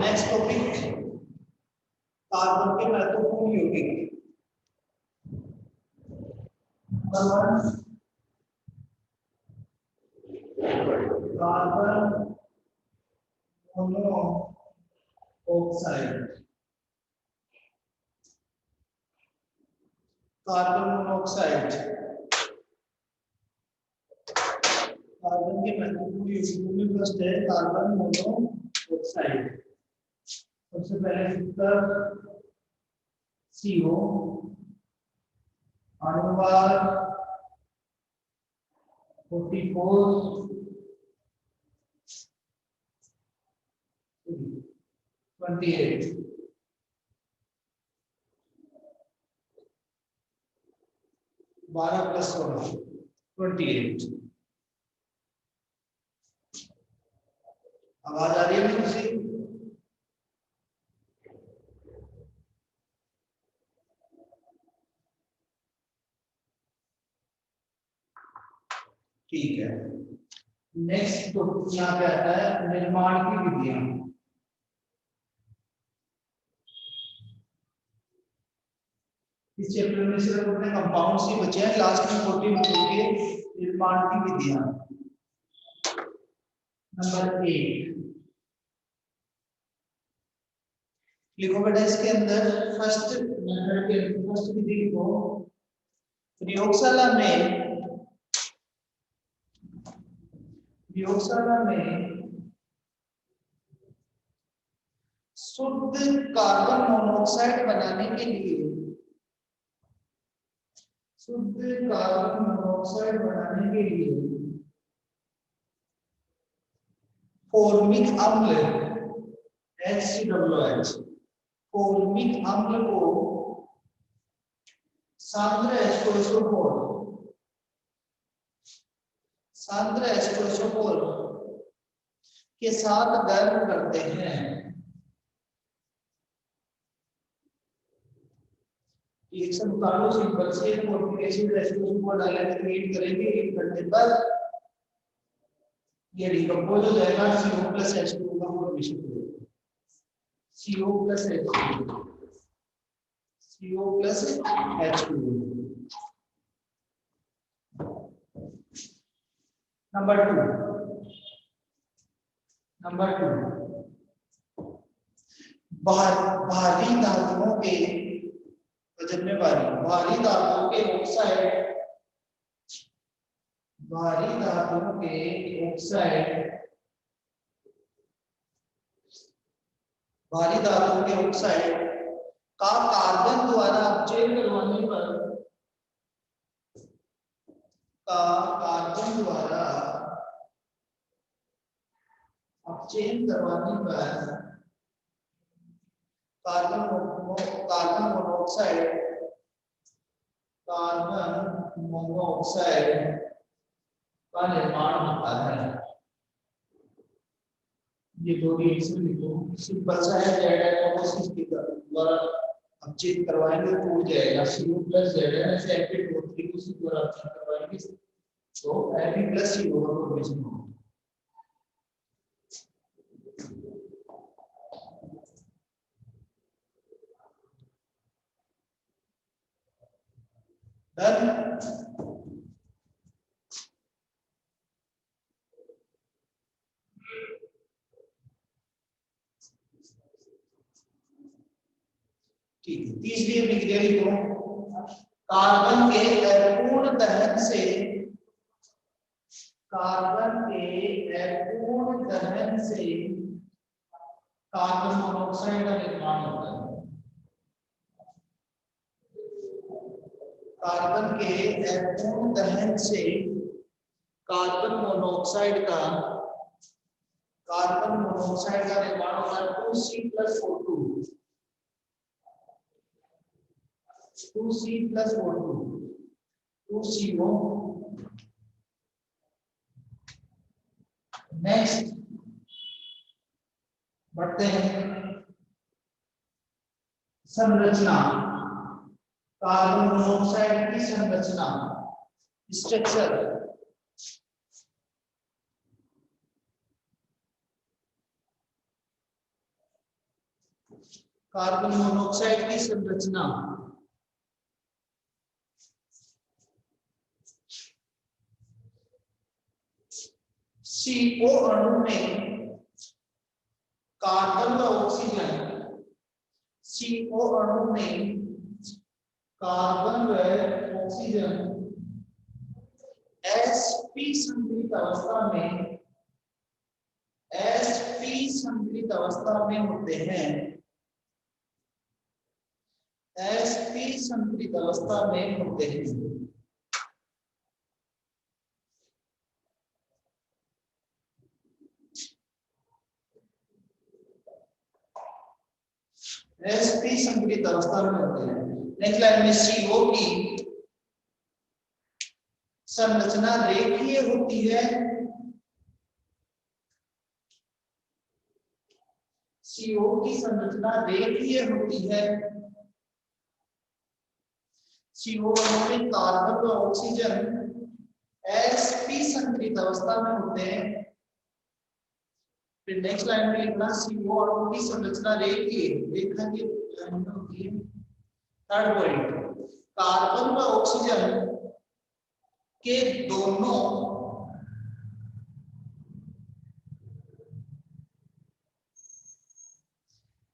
Next topic carbon के महत्वपूर्ण यौगिक। Carbon monoxide. Carbon monoxide carbon के महत्वपूर्ण यौगिकों में फर्स्ट है कार्बन मोनोऑक्साइड। सबसे पहले उत्तर CO अनुवाद 44 28 12 + 16 28। आवाज आ रही है किसी? ठीक है। नेक्स्ट तो यहाँ पे आता है निर्माण की विधियां। इस चैप्टर में सिर्फ अपने कंपाउंड्स ही बचे हैं, लास्ट में 40 बचेंगे निर्माण की विधियां। नंबर 8 लिखो बेटा, इसके अंदर फर्स्ट मेथड के फर्स्ट विधि को प्रयोगशाला में शुद्ध कार्बन मोनोऑक्साइड बनाने के लिए फॉर्मिक अम्ल HCOOH फॉर्मिक अम्ल को सांद्र एस्टोसोपोल के साथ गर्म करते हैं। रिएक्शन उतारो सिंपल से फॉर्मिक एसिड एस्टोसोपोल डालेंगे, क्रिएट करेंगे 1 घंटे पर ये डिकम्पोज हो जाएगा, CO + H2O का फॉर्मेशन हो जाएगा। CO + H2O। नंबर 2 भारी धातुओं के वजन में भारी धातुओं के ऑक्साइड का कार्बन द्वारा अपचयन करवाने पर कार्बन मोनोऑक्साइड का निर्माण होता है। ये दो रिएक्शन लिखो, सिंपल सा है, Z के द्वारा अपचयन करवाएंगे तो हो जाएगा CO + ZnSO3 को इसी द्वारा अपचयन करवाएंगे तो Fe + CO का फॉर्मेशन होगा। डन। ठीक है, तीसरी अभिक्रिया लिखो, कार्बन के अपूर्ण दहन से कार्बन मोनोऑक्साइड का निर्माण होता है। कार्बन के अपूर्ण दहन से कार्बन मोनोऑक्साइड का निर्माण होता है 2C+O2 2CO। नेक्स्ट बढ़ते हैं संरचना, कार्बन मोनोऑक्साइड की संरचना स्ट्रक्चर। कार्बन मोनोऑक्साइड की संरचना CO अणु में कार्बन व ऑक्सीजन, CO अणु में कार्बन व ऑक्सीजन sp संतुलित अवस्था में, sp संतुलित अवस्था में होते हैं, sp संतुलित अवस्था में होते हैं। sp संतुलित अवस्था में होते हैं। नेक्स्ट लाइन में CO की संरचना रेखीय होती है, CO की संरचना रेखीय होती है। CO में कार्बन व ऑक्सीजन sp संतुलित अवस्था में होते हैं। फिर नेक्स्ट लाइन में लिखना CO अणु की संरचना रेखीय, रेखा की होती है। थर्ड पॉइंट, कार्बन व ऑक्सीजन के दोनों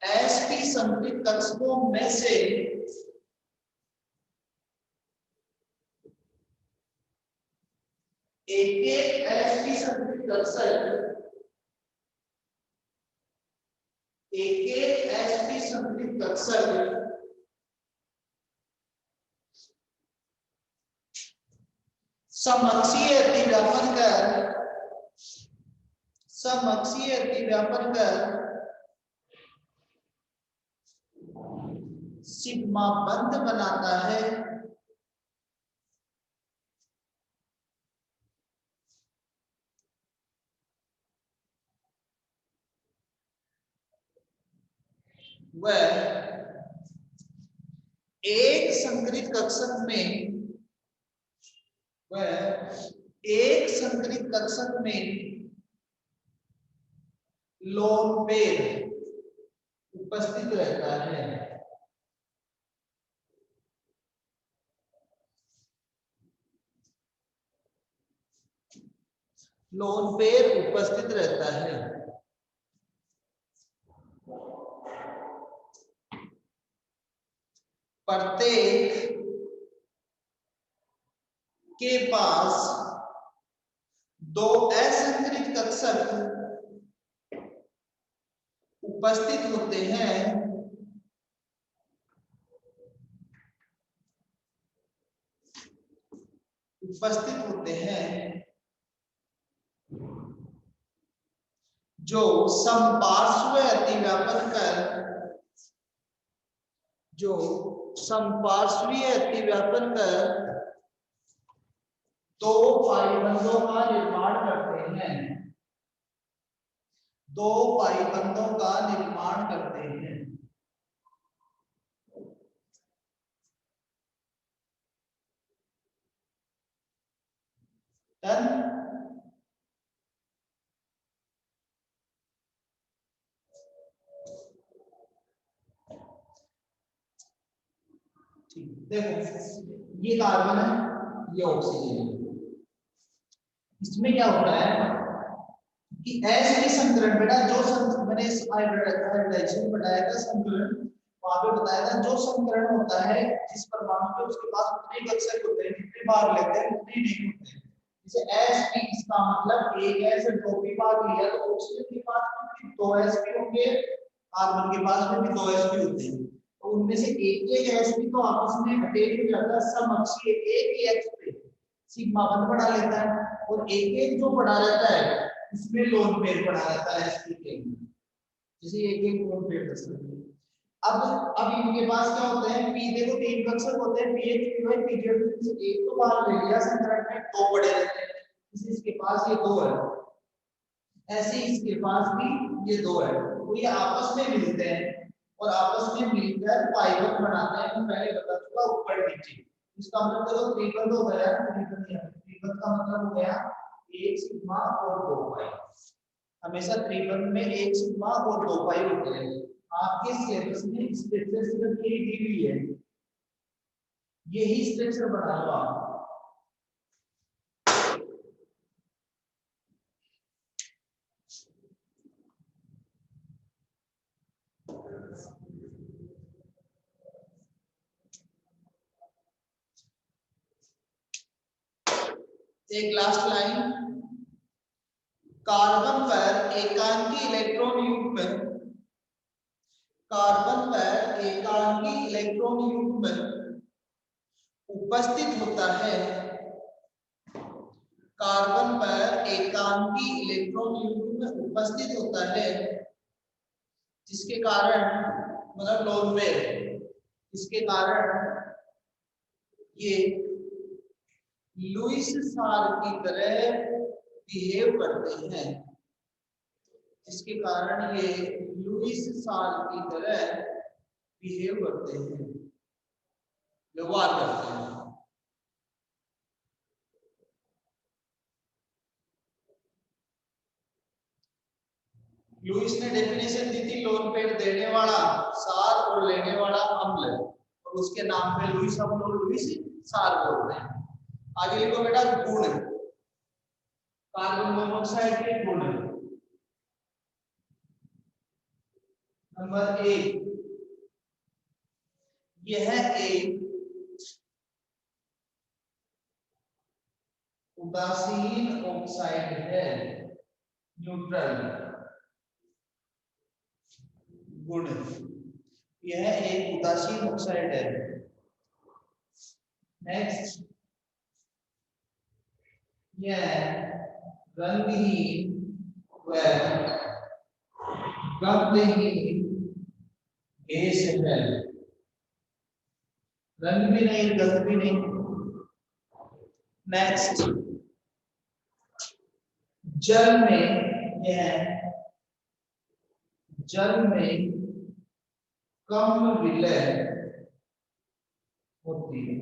sp संतुलित कक्षकों में से एक sp संतुलित कक्षक, एक sp संतुलित कक्षक समअक्षीय अतिव्यापन कर सिग्मा बंध बनाता है, वह एक संकरित कक्षक में, लोन पेयर उपस्थित रहता है। लोन पेयर उपस्थित रहता है। प्रत्येक के पास दो असंकरित कक्षक उपस्थित होते हैं, जो समपार्श्व अतिव्यापन कर दो पाई बंधों का निर्माण करते हैं, डन। देखो ये कार्बन है, ये ऑक्सीजन है। इसमें क्या होता है कि sp संकरण बेटा, जो मैंने हाइब्रिडाइजेशन बताया था, संकरण वहां पे बताया था, जो संकरण होता है जिस परमाणु पे उसके पास उतने कक्षक होते हैं, जितने भाग लेते हैं उतने नहीं होते हैं। जैसे sp, इसका मतलब एक है से दो भी भाग लिया तो ऑक्सीजन के पास भी दो sp होंगे, कार्बन के पास में भी दो sp होते हैं। तो उनमें से एक sp तो आपस में अटैच हो जाता है, समअक्षीय एक ही x पे सिग्मा बंध बना लेता है, और एक जो बना रहता है उसमें लोन पेयर बना रहता है sp के अंदर, जैसे एक लोन पेयर दस। अब इनके पास क्या होते हैं, p देखो तीन कक्षक होते हैं, ph py pz, से एक तो बाहर ले लिया संकरण में, दो बड़े रहते हैं, जैसे इसके पास ये दो है, ऐसे इसके पास भी ये दो है, तो ये आपस में मिलते हैं और आपस में मिलकर पाइवट बनाते हैं। मैं पहले बता चुका ऊपर नीचे, इसका मतलब देखो त्रिबंध हो गया, त्रिबंध का मतलब हो गया एक सिग्मा और दो पाई। हमेशा त्रिबंध में एक सिग्मा और दो पाई होते हैं। आपके सिलेबस में स्ट्रक्चर सिर्फ यही दी हुई है, यही स्ट्रक्चर बना लो आप। एक लास्ट लाइन, कार्बन पर एकांकी इलेक्ट्रॉन युग्म, कार्बन पर एकांकी इलेक्ट्रॉन युग्म उपस्थित होता है, कार्बन पर एकांकी इलेक्ट्रॉन युग्म उपस्थित होता है, जिसके कारण मतलब लोन पेयर, इसके कारण ये लुईस सार की तरह बिहेव करते हैं, जिसके कारण ये लुईस सार की तरह बिहेव करते हैं, व्यवहार करते हैं। लुईस ने डेफिनेशन दी थी लोन पेयर देने वाला सार और लेने वाला अम्ल, और उसके नाम पे लुईस अम्ल और लुईस सार बोलते हैं। आगे लिखो बेटा गुण, कार्बन मोनोऑक्साइड के गुण। नंबर 1, यह एक उदासीन ऑक्साइड है, न्यूट्रल गुण, यह एक उदासीन ऑक्साइड है। नेक्स्ट, यह रंगहीन व गंधहीन गैस है, रंग भी नहीं गंध भी नहीं। नेक्स्ट, जल में यह जल में कम विलय होती है,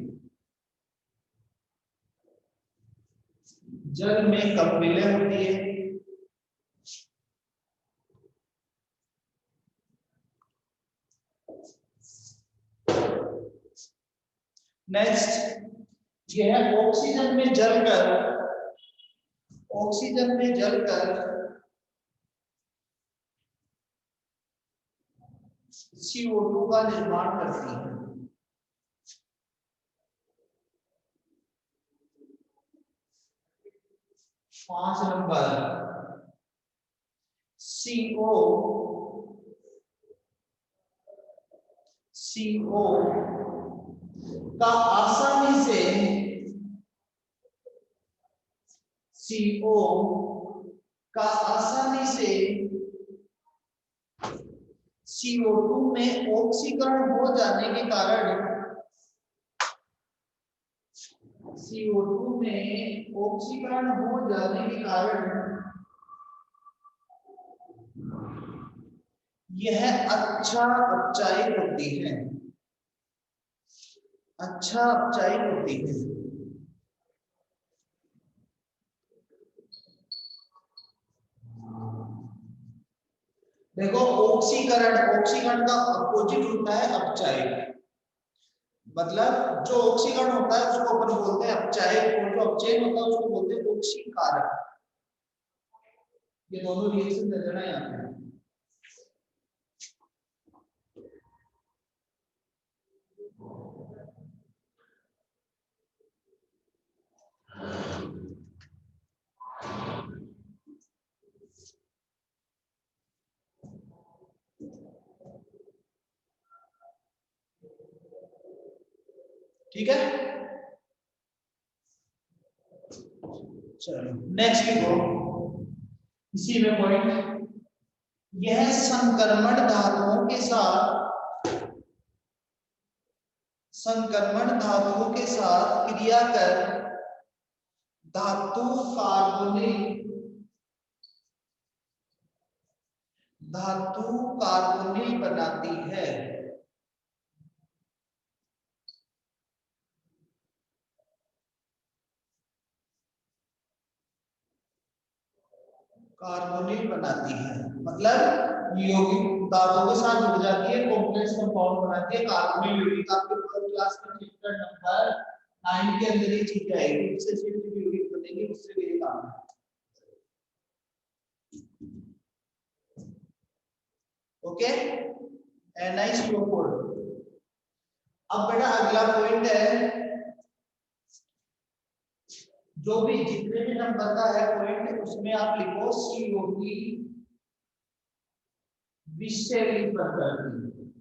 जल में कम विलय होती है। नेक्स्ट, यह ऑक्सीजन में जलकर CO2 का निर्माण करती है। 5 नंबर, CO का आसानी से CO का आसानी से CO2 में ऑक्सीकरण हो जाने के कारण, CO2 में ऑक्सीकरण हो जाने के कारण यह अच्छा अपचायक होती है, अच्छा अपचायक होती है। देखो ऑक्सीकरण का अपोजिट होता है अपचायक, मतलब जो ऑक्सीकरण होता है उसको अपन बोलते हैं अपचायक, और जो अपचयन होता है उसको बोलते हैं ऑक्सीकारक। ये दोनों रिएक्शन दे देना यहाँ पे। ठीक है, चलो नेक्स्ट लिखो इसी में पॉइंट, यह संक्रमण धातुओं के साथ क्रिया कर धातु कार्बोनिल बनाती है। कार्बोनिल बनाती है, मतलब यौगिक धातुओं के साथ जुड़ जाती है, कॉम्प्लेक्स कंपाउंड बनाती है कार्बोनिल यौगिक। आपके फर्स्ट क्लास में चैप्टर नंबर 9 के अंदर ये चीज आएगी, उससे सिर्फ यौगिक बनेगी, उससे भी काम है। Okay, NiCO4। अब बेटा अगला पॉइंट है, जो भी जितने भी नंबर का है पॉइंट उसमें आप लिखो CO की विषैली प्रकृति,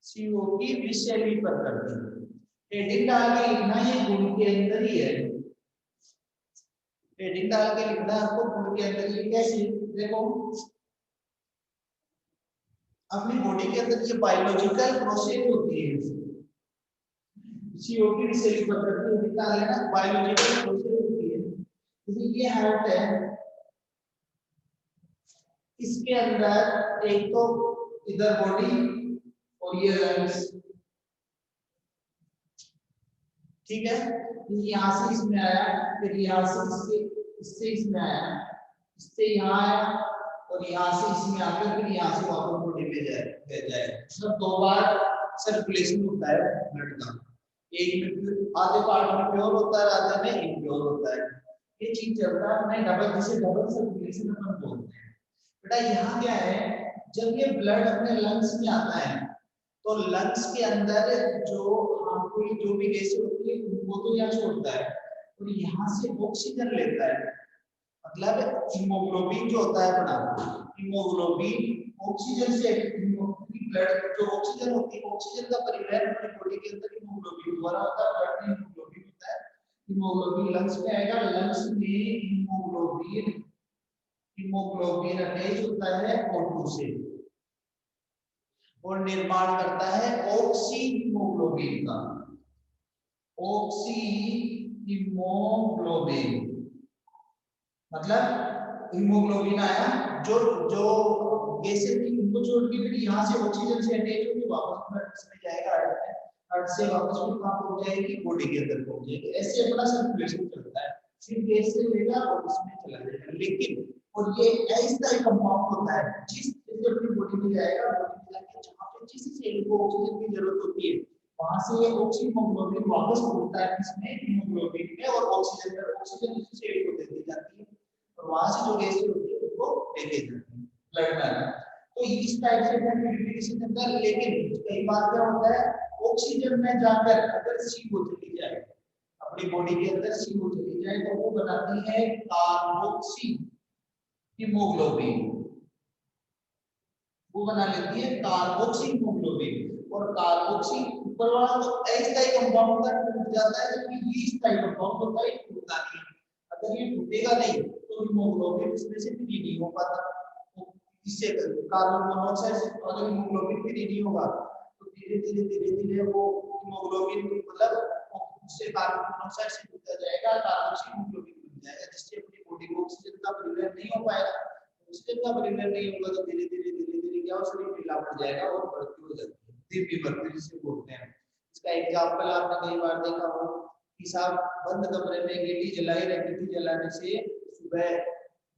CO की विषैली प्रकृति। हेडिंग डाल के लिखना, ये गुण के अंदर ही है, हेडिंग डाल के लिखना आपको गुण के अंदर ही। कैसे देखो, अपनी बॉडी के अंदर ये बायोलॉजिकल प्रोसेस होती है, CO की विषैली प्रकृति हेडिंग डाल लेना, बायोलॉजिकल प्रोसेस होती है। जैसे ये हार्ट है, इसके अंदर एक तो इधर बॉडी और ये लंग्स, ठीक है, यहाँ से इसमें आया, फिर यहाँ से इससे इसमें आया, इससे यहाँ आया, और यहाँ से इसमें आकर फिर यहाँ से वापस बॉडी में जाए। मतलब 2 बार सर्कुलेशन होता है ब्लड का, एक में आधे पार्ट में प्योर होता है, आधे में इम्प्योर होता है। ये चीज चलता है अपने डबल, जिसे डबल सर्कुलेशन अपन बोलते हैं। बेटा यहाँ क्या है, जब ये ब्लड अपने लंग्स में आता है तो लंग्स के अंदर जो हमको जो भी गैसें होती है वो तो यहाँ छोड़ता है, और यहाँ से ऑक्सीजन लेता है। मतलब हीमोग्लोबिन जो होता है अपना, हीमोग्लोबिन ऑक्सीजन से, ब्लड जो ऑक्सीजन होती है, ऑक्सीजन का परिवहन अपनी बॉडी के अंदर हीमोग्लोबिन द्वारा होता है। ब्लड में हीमोग्लोबिन होता है, हीमोग्लोबिन लंग्स में आएगा, लंग्स में हीमोग्लोबिन अटैच होता है O2 से और निर्माण करता है ऑक्सी हीमोग्लोबिन का, ऑक्सी हीमोग्लोबिन। मतलब हीमोग्लोबिन आया, जो जो गैसें थी उनको छोड़ के फिर यहाँ से ऑक्सीजन से अटैच होकर वापस ब्लड में जाएगा, हार्ट से वापस फिर कहाँ पहुंच जाएगी, बॉडी के अंदर पहुंच जाएगी। ऐसे अपना सर्कुलेशन चलता है, फिर गैस से लेगा और उसमें चला जाएगा। लेकिन और ये ऐसा कंपाउंड होता है, जिस जैसे अपनी बॉडी में जाएगा, बॉडी में जाके जहाँ पे जिस सेल को ऑक्सीजन की जरूरत होती है वहां से ये ऑक्सीहीमोग्लोबिन वापस उड़ता है इसमें हीमोग्लोबिन में, और ऑक्सीजन उस सेल को दे दी जाती है, और वहां से जो गैसें होती है उसको लेके जाती है ब्लड में। तो इस टाइप से प्यूरिफिकेशन होता है। लेकिन कई बार क्या होता है, ऑक्सीजन में जाकर अगर CO चली जाए, अपनी बॉडी के अंदर CO चली जाए, तो वो बनाती है कार्बोक्सी हीमोग्लोबिन, वो बना लेती है कार्बोक्सी हीमोग्लोबिन। और कार्बोक्सी ऊपर वाला तो ऐसा ही कंपाउंड का टूट जाता है, जबकि इस टाइप कंपाउंड होता है टूटता नहीं। अगर ये टूटेगा नहीं तो हीमोग्लोबिन इसमें से फ्री नहीं हो पाता, इससे कार्बन मोनोऑक्साइड से अगर हीमोग्लोबिन फ्री नहीं होगा तो धीरे-धीरे वो हीमोग्लोबिन मतलब उससे कार्बन मोनोऑक्साइड से टूटता जाएगा, कार्बोक्सी हीमोग्लोबिन बन जाएगा, जिससे अपनी बॉडी को ऑक्सीजन का परिवहन नहीं हो पाएगा। ऑक्सीजन का परिवहन नहीं होगा तो धीरे-धीरे क्या शरीर ढीला पड़ जाएगा और मृत्यु हो जाती है, धीमी मृत्यु जिसे बोलते हैं। इसका एग्जांपल आपने कई बार देखा हो कि साहब बंद कमरे में गेटी जलाई रहती थी, जलाने से सुबह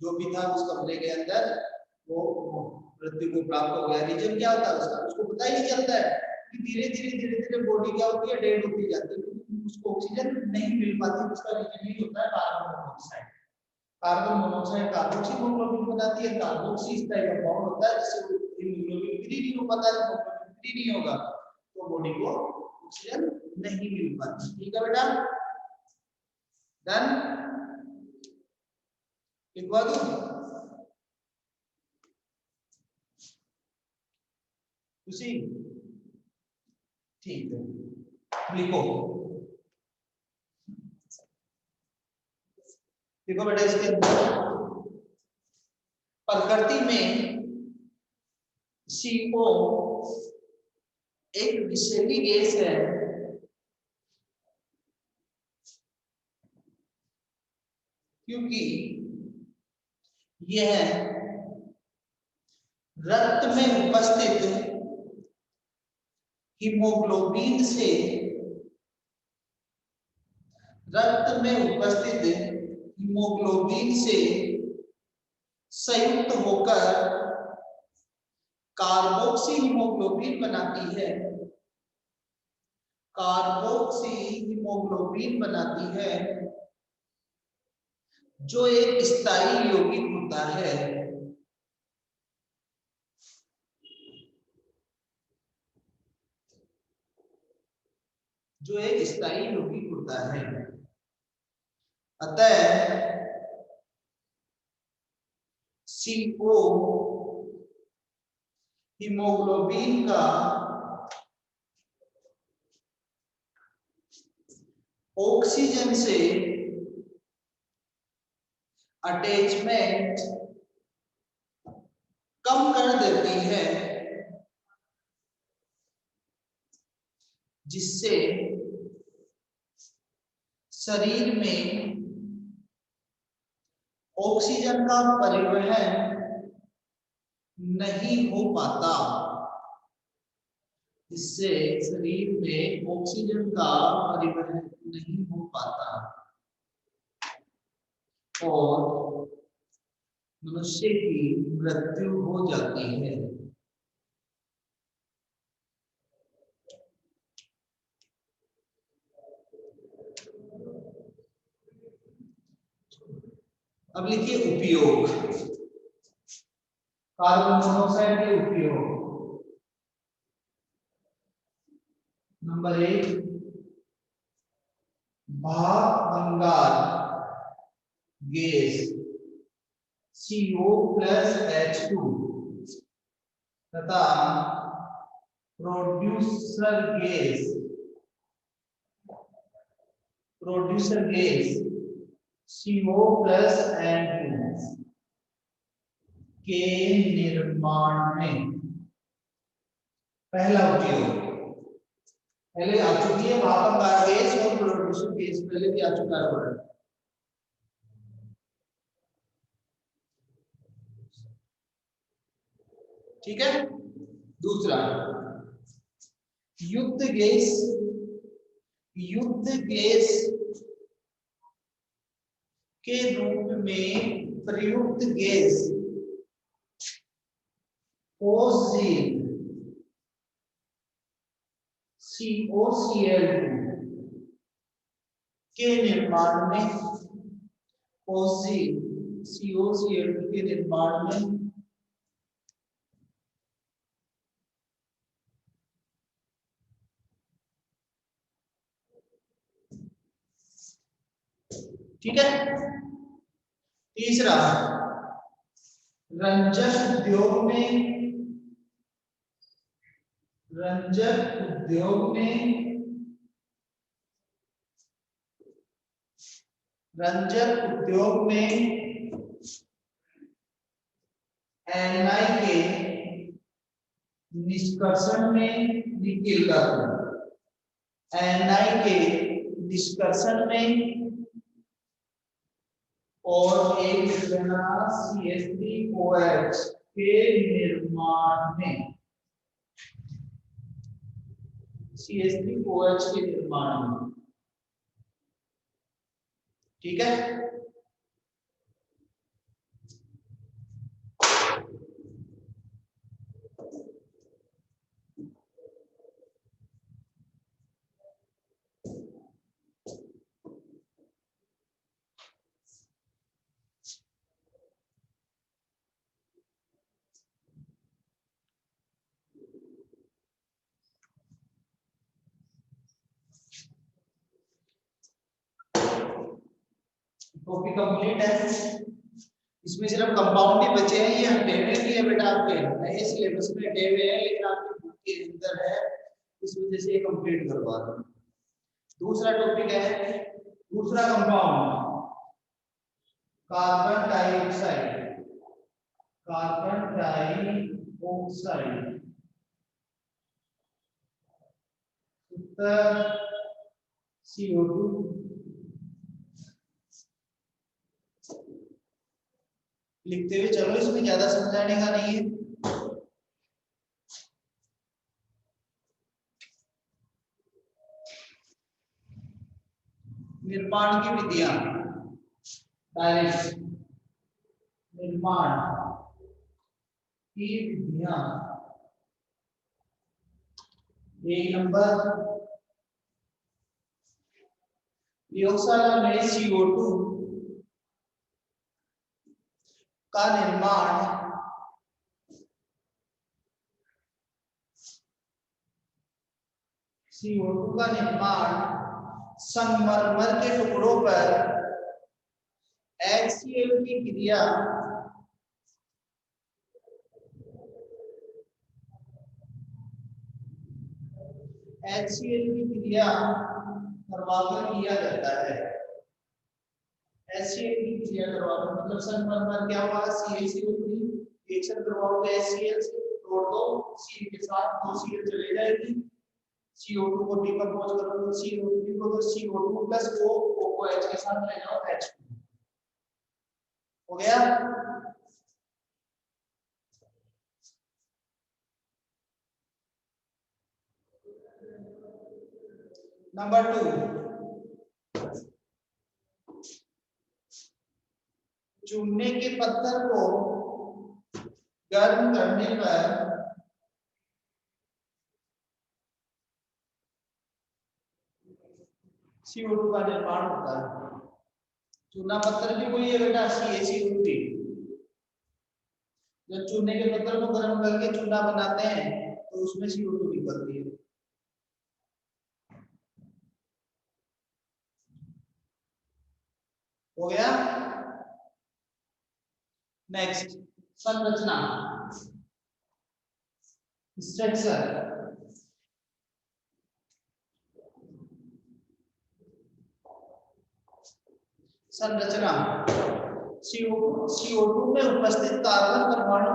जो भी था उस कमरे के अंदर वो मृत्यु को प्राप्त हो गया। रीजन क्या होता है उसका, उसको पता ही नहीं चलता है कि धीरे-धीरे बॉडी क्या होती है, डेड होती जाती है, क्योंकि उसको ऑक्सीजन नहीं मिल पाती। उसका रीजन यही होता है carbon monoxide. Carbon monoxide carboxy haemoglobin बनाती है, कार्बोक्सी इस टाइप का बॉन्ड होता है जिससे हीमोग्लोबिन फ्री नहीं हो पाता। हीमोग्लोबिन फ्री नहीं होगा तो बॉडी को ऑक्सीजन नहीं मिल पाती। ठीक है बेटा, डन, लिखवा दूं उसी, ठीक है लिखो। देखो बेटा, इसके प्रकृति में CO एक विषैली गैस है, क्योंकि यह रक्त में उपस्थित हीमोग्लोबिन से, रक्त में उपस्थित हीमोग्लोबिन से संयुक्त होकर कार्बोक्सी हीमोग्लोबिन बनाती है, कार्बोक्सी हीमोग्लोबिन बनाती है, जो एक स्थायी यौगिक होता है, जो एक स्थायी यौगिक होता है। अतः CO हीमोग्लोबिन का ऑक्सीजन से अटैचमेंट कम कर देती है, जिससे शरीर में ऑक्सीजन का परिवहन नहीं हो पाता, इससे शरीर में ऑक्सीजन का परिवहन नहीं हो पाता और मनुष्य की मृत्यु हो जाती है। अब लिखिए उपयोग, कार्बन मोनोऑक्साइड के उपयोग। नंबर 1, भाप Bengal gas CO plus H2 तथा producer gas CO plus N2 के निर्माण में पहला उपयोग, पहले आ चुकी है भाप बंगाल गैस और प्रोड्यूसर गैस, पहले भी आ चुका है वर्ड। ठीक है। दूसरा, युद्ध गैस के रूप में प्रयुक्त गैस COCl2 के निर्माण में, COCl2 के निर्माण में ठीक है। तीसरा, रंजक उद्योग में Ni के निष्कर्षण में निकल Ni के निष्कर्षण में और एक CH3OH के निर्माण में, CH3OH के निर्माण में। ठीक है। टॉपिक कंप्लीट है। इसमें सिर्फ कंपाउंड ही बचे हैं, ये हटे हुए नहीं है बेटा, आपके नए सिलेबस में हटे हुए हैं, लेकिन आपकी बुक के अंदर है, इस वजह से ये कंप्लीट करवा रहा हूं। दूसरा टॉपिक है, दूसरा कंपाउंड कार्बन डाइऑक्साइड, CO2 लिखते हुए चलो, इसमें ज्यादा समझाने का नहीं है। निर्माण की विधियां, पेरिस निर्माण की विधियां। एक नंबर, प्रयोगशाला में CO2 का निर्माण संगमरमर के टुकड़ों पर HCl की क्रिया करवाकर किया जाता है। HCl की क्रिया करवाकर मतलब संगमरमर क्या हुआ, CaCO3 रिएक्शन करवाओगे HCl से, तोड़ दो, C के साथ 2 Cl चले जाएगी, CO2 को डिकम्पोज करो तो CO3 को, तो CO2 प्लस O को H के साथ ले जाओ, H हो गया। नंबर 2, चूने के पत्थर को गर्म करने पर CO2 का निर्माण होता है। चूना पत्थर भी कोई है बेटा, CaCO3। जब चूने के पत्थर को गर्म करके चूना बनाते हैं तो उसमें CO2 निकलती है। हो गया। नेक्स्ट, संरचना स्ट्रक्चर। संरचना CO2 में उपस्थित कार्बन परमाणु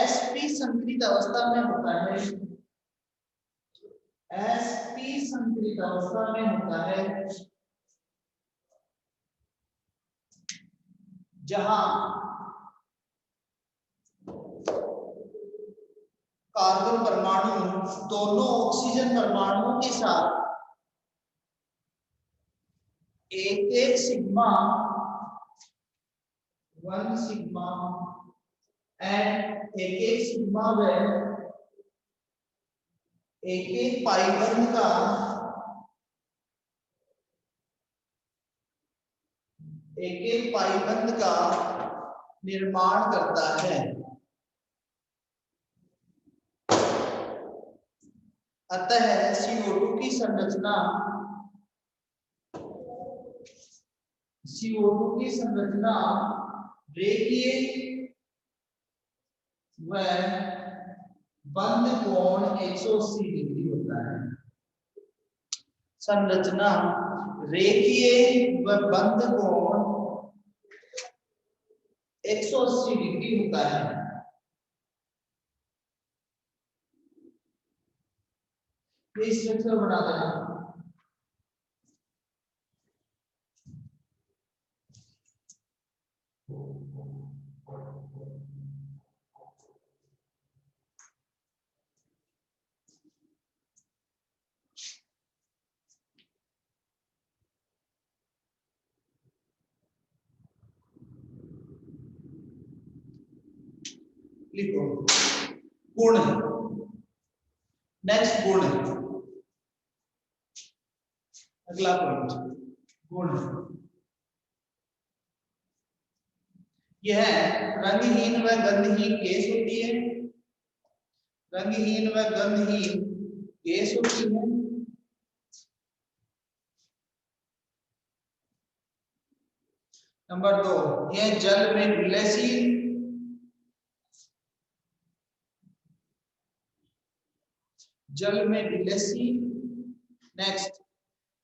sp संकरित अवस्था में होता है, sp संकरित अवस्था में होता है, जहां कार्बन परमाणु दोनों ऑक्सीजन परमाणुओं के साथ एक सिग्मा 1 सिग्मा एंड एक सिग्मा व एक पाई बंध का निर्माण करता है। अतः CO2 की संरचना रेखीय व बंध कोण 180 डिग्री होता है। संरचना रेखीय व बंध कोण 180 डिग्री होता है। ये स्ट्रक्चर बना देना। लिखो गुण। नेक्स्ट गुण, अगला पॉइंट गुण। यह रंगहीन व गंधहीन गैस होती है, रंगहीन व गंधहीन गैस होती है। नंबर 2, यह जल में विलयशील, जल में विलयशील। नेक्स्ट,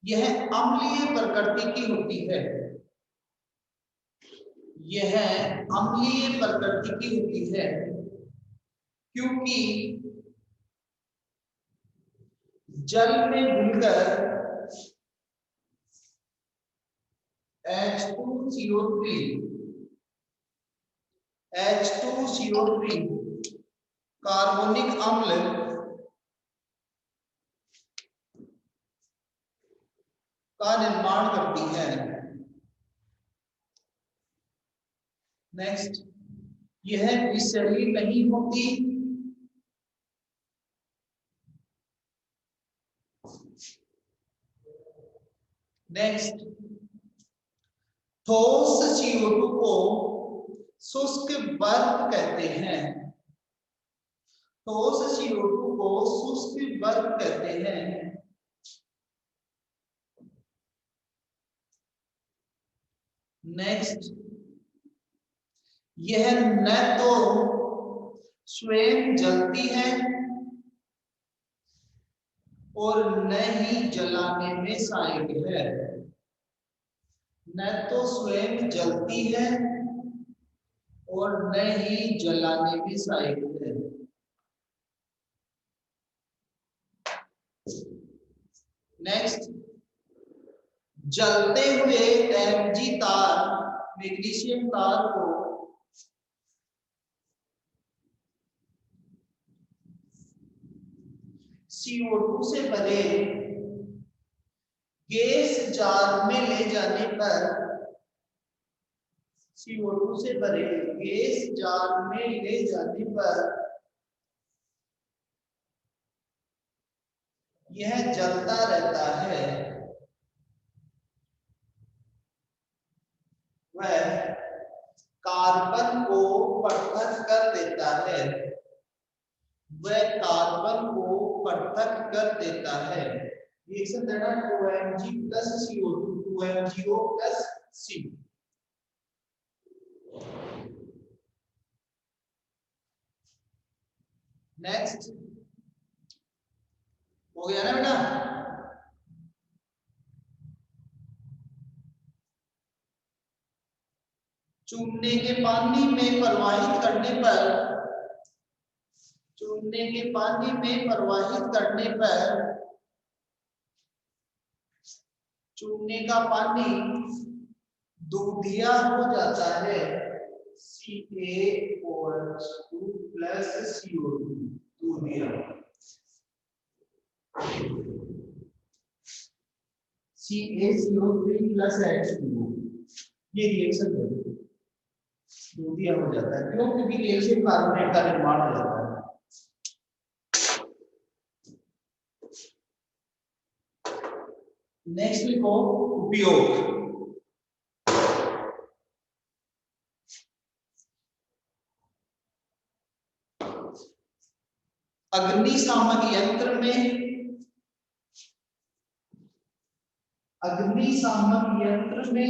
यह अम्लीय प्रकृति की होती है, यह अम्लीय प्रकृति की होती है क्योंकि जल में घुलकर H2CO3 कार्बोनिक अम्ल, का निर्माण करती है। नेक्स्ट, यह विषैली नहीं होती। नेक्स्ट, ठोस CO2 को शुष्क बर्फ कहते हैं। ठोस CO2 को शुष्क बर्फ कहते हैं। नेक्स्ट, यह न तो स्वयं जलती है और न ही जलाने में सहायक है। न तो स्वयं जलती है और न ही जलाने में सहायक है। नेक्स्ट, जलते हुए Mg तार, मैग्नीशियम तार को CO2 से भरे गैस जार में ले जाने पर, CO2 से भरे गैस जार में ले जाने पर यह जलता रहता है। वह कार्बन को पृथक कर देता है। वह कार्बन को पृथक कर देता है। रिएक्शन देना 2Mg plus CO2, 2MgO plus C। Next, हो गया ना बेटा? चूने के पानी में प्रवाहित करने पर, चूने के पानी में प्रवाहित करने पर चूने का पानी दूधिया हो जाता है। CaOH2 प्लस CO2, दूधिया। CaCO3 प्लस H2O, ये रिएक्शन दूधिया हो जाता है। क्यों? क्योंकि कैल्शियम कार्बोनेट का निर्माण हो जाता है। नेक्स्ट लिखो उपयोग। अग्निशामक यंत्र में, अग्निशामक यंत्र में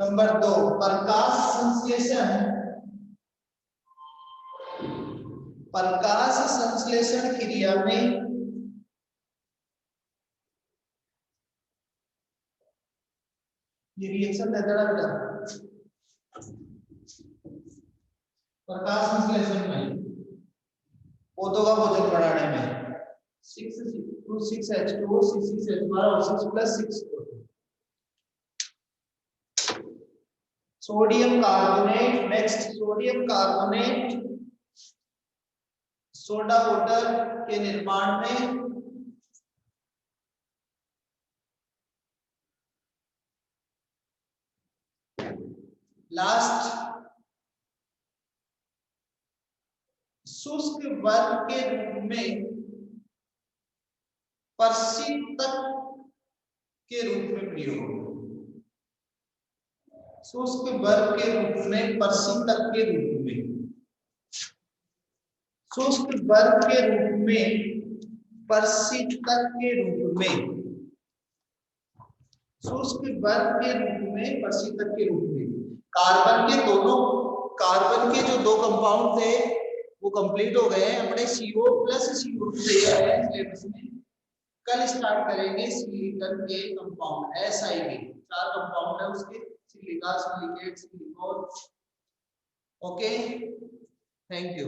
नंबर 2 प्रकाश संश्लेषण, प्रकाश संश्लेषण क्रिया में ये रिएक्शन देता है बेटा। प्रकाश संश्लेषण में पौधों का भोजन बनाने में 6H2O, C6H12O6 plus 6 sodium carbonate. Next, sodium carbonate soda water के निर्माण में लास्ट शुष्क बर्फ के रूप में प्रशीतक के रूप में प्रयोग। शुष्क बर्फ के रूप में प्रशीतक के रूप में, शुष्क बर्फ के रूप में प्रशीतक के रूप में, शुष्क बर्फ के रूप में प्रशीतक के रूप में। कार्बन के दोनों, कार्बन के जो दो कंपाउंड थे वो कंप्लीट हो गए हैं अपने CO प्लस CO2 सिलेबस में। कल स्टार्ट करेंगे सिलिकॉन के कंपाउंड, SiO, 4 कंपाउंड है उसके, silica, silicate, silicon. Okay, thank you.